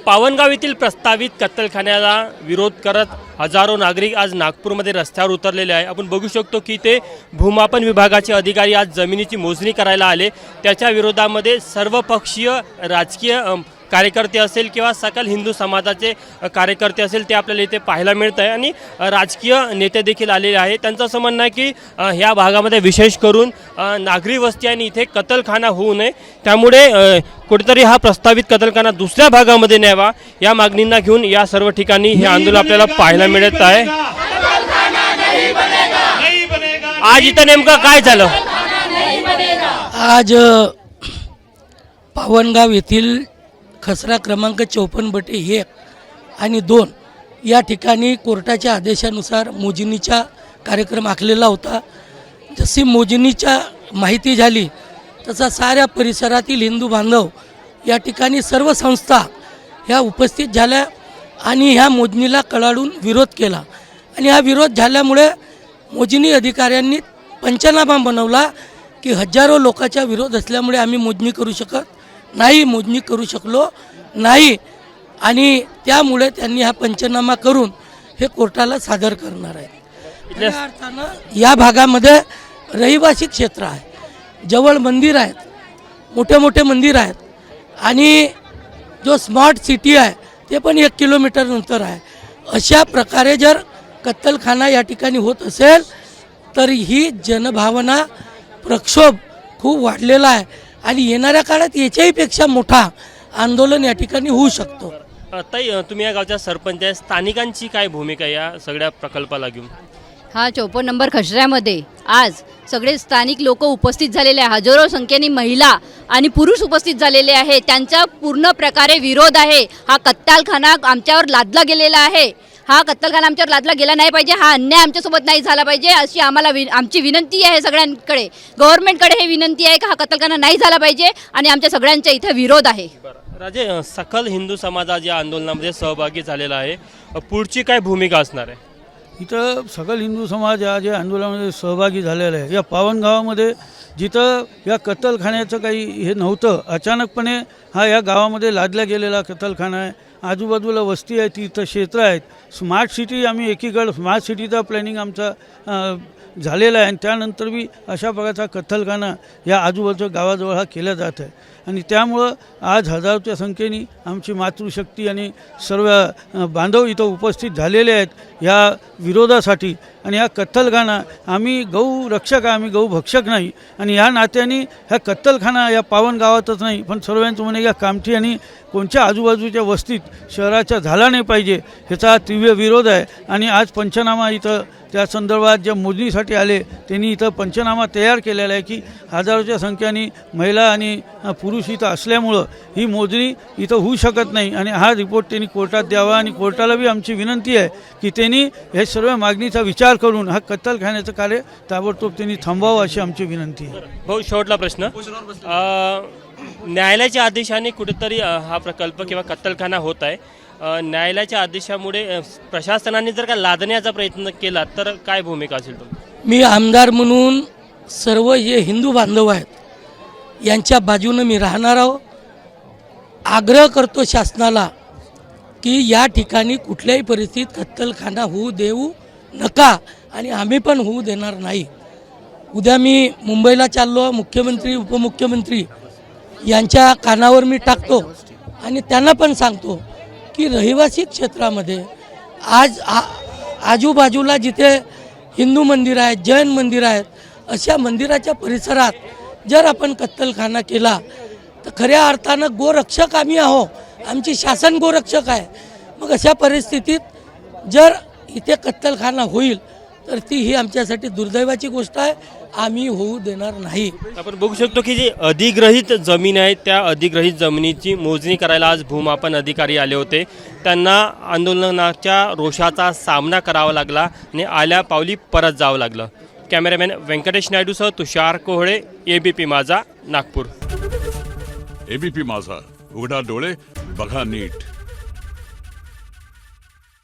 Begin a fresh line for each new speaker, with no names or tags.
पावनगाव येथील प्रस्तावित कत्तलखान्याला विरोध करत हजारो नागरिक आज नागपूरमध्ये रस्त्यावर उतरलेले आहे। आपण बघू शकतो की ते भूमापन विभागाचे अधिकारी आज जमिनीची मोजणी करायला आले। त्याच्या विरोधामध्ये सर्वपक्षीय राजकीय कार्यकर्ते असेल किंवा सकल हिंदू समाजाचे कार्यकर्ते असेल ते आपल्याला इथे पाहायला मिळत आहे आणि राजकीय नेते देखील आलेले आहेत। त्यांचं असं म्हणणं आहे की ह्या भागामध्ये विशेष करून नागरी वस्ती आणि इथे कत्तलखाना होऊ नये, त्यामुळे कुठेतरी हा प्रस्तावित कत्तलखाना दुसऱ्या भागामध्ये न्यावा या मागणींना घेऊन या सर्व ठिकाणी हे आंदोलन आपल्याला पाहायला मिळत आहे। आज इथं नेमकं काय झालं?
आज पावनगाव येथील खसरा क्रमांक 54/1 आणि 2 या ठिकाणी कोर्टाच्या आदेशानुसार मोजणीचा कार्यक्रम आखलेला होता। जशी मोजणीच्या माहिती झाली तसा साऱ्या परिसरातील हिंदू बांधव या ठिकाणी सर्व संस्था ह्या उपस्थित झाल्या आणि ह्या मोजणीला कडाडून विरोध केला आणि हा विरोध झाल्यामुळे मोजणी अधिकाऱ्यांनी पंचनामा बनवला की हजारो लोकांचा विरोध असल्यामुळे आम्ही मोजणी करू शकलो नाही आणि त्यामुळे त्यांनी हा पंचनामा करून हे कोर्टाला सादर करणार आहे। या अर्थानं या भागामध्ये रहिवासी क्षेत्र आहे, जवळ मंदिर आहेत, मोठे मोठे मंदिर आहेत आणि जो स्मार्ट सिटी आहे ते पण 1 किलोमीटर नंतर आहे। अशा प्रकारे जर कत्तलखाना या ठिकाणी होत असेल तर ही जनभावना प्रक्षोभ खूप वाढलेला आहे आणि येणाऱ्या काळात याच्याही पेक्षा मोठा आंदोलन या ठिकाणी होऊ शकतो।
ताई, तुम्ही या गावच्या सरपंच आहे, स्थानिकांची काय भूमिका या सगळ्या प्रकल्पाला घेऊन?
हा 54 नंबर खसऱ्यामध्ये आज सगळे स्थानिक लोक उपस्थित झालेले आहे, हजारो संख्येने महिला आणि पुरुष उपस्थित झालेले आहे। त्यांचा पूर्ण प्रकारे विरोध आहे। हा कत्तलखाना आमच्यावर लादला गेलेला आहे, हा कत्तलखाना आमच्यावर लादला गेला नाही पाहिजे, हा अन्याय आमच्यासोबत नाही झाला पाहिजे अशी आम्हाला आमची विनंती आहे। सगळ्यांकडे गव्हर्नमेंटकडे हे विनंती आहे की हा कत्तलखाना नाही झाला पाहिजे आणि आमच्या सगळ्यांचा इथे विरोध आहे।
राजे, सकल हिंदू समाज या आंदोलनामध्ये सहभागी झालेला आहे, पुढची काय भूमिका असणार आहे?
इथं सकल हिंदू समाज या जे आंदोलनामध्ये सहभागी झालेला आहे, या पावनगावामध्ये जिथं या कत्तलखान्याचं काही हे नव्हतं, अचानकपणे हा या गावामध्ये लादला गेलेला कत्तलखाना आहे। आजूबाजूला वस्ती आहे, तीर्थ क्षेत्र आहेत, स्मार्ट सिटी आम्ही एकीकडे स्मार्ट सिटीचा प्लॅनिंग आमचा झालेला आहे आणि त्यानंतर बी अशा प्रकारचा कत्तलखाना या आजूबाजूच्या गावाजवळ हा केला जात आहे आणि त्यामुळं आज हजारोच्या संख्येने आमची मातृशक्ती आणि सर्व बांधव इथं उपस्थित झालेले आहेत या विरोधासाठी। आणि हा कत्तलखाना आम्ही गौरक्षक, आम्ही गौभक्षक नाही आणि या नात्याने ह्या कत्तलखाना या पावन गावातच नाही पण सर्वांचं म्हणे या कामठी आणि कोणत्या आजूबाजूच्या वस्तीत शहराच्या झाला नाही पाहिजे ह्याचा तीव्र विरोध आहे। आणि आज पंचनामा इथं त्या संदर्भात ज्या मोजणीसाठी आले त्यांनी इथं पंचनामा तयार केलेला आहे की हजारोच्या संख्येने महिला आणि पुरुष इथं असल्यामुळं ही मोजणी इथं होऊ शकत नाही आणि हा रिपोर्ट त्यांनी कोर्टात द्यावा आणि कोर्टाला बी आमची विनंती आहे की त्यांनी हे सर्व मागणीचा विचार करून हा कत्तलखान्याचं कार्य ताबडतोब त्यांनी थांबवावं अशी आमची विनंती आहे।
भाऊ, शेवटला प्रश्न, न्यायालयाच्या आदेशाने कुठेतरी हा प्रकल्प किंवा कत्तलखाना होत आहे, न्यायालयाच्या आदेशामुळे प्रशासनाने जर का लादण्याचा प्रयत्न केला तर काय भूमिका असेल तुमची?
मी आमदार म्हणून सर्व जे हिंदू बांधव आहेत यांच्या बाजूने मी राहणार आहोत। आग्रह करतो शासनाला की या ठिकाणी कुठल्याही परिस्थितीत कत्तलखाना होऊ देऊ नका आणि आम्ही पण होऊ देणार नाही। उद्या मी मुंबईला चाललो, मुख्यमंत्री उपमुख्यमंत्री यांच्या कानावर मी टाकतो आणि त्यांना पण सांगतो की रहिवासी क्षेत्रामध्ये आज आजूबाजूला जिथे हिंदू मंदिर आहेत, जैन मंदिर आहेत, अशा मंदिराच्या परिसरात जर आपण कत्तलखाना केला तर खऱ्या अर्थानं गोरक्षक आम्ही आहो, आमची शासन गोरक्षक आहे। मग अशा परिस्थितीत जर इथे कत्तलखाना होईल तर ती ही आमच्यासाठी दुर्दैवाची गोष्ट आहे, आम्ही होऊ देणार नाही।
आपण बघू शकतो की जी अधिग्रहित जमीन आहे त्या अधिग्रहित जमिनीची मोजणी करायला आज भूमापन अधिकारी आले होते। त्यांना आंदोलनाच्या रोषाचा सामना करावा लागला आणि आल्या पावली परत जावं लागलं। कॅमेरामॅन व्यंकटेश नायडूसह तुषार कोहळे, एबीपी माझा, नागपूर।
एबीपी माझा, उघडा डोळे बघा नीट।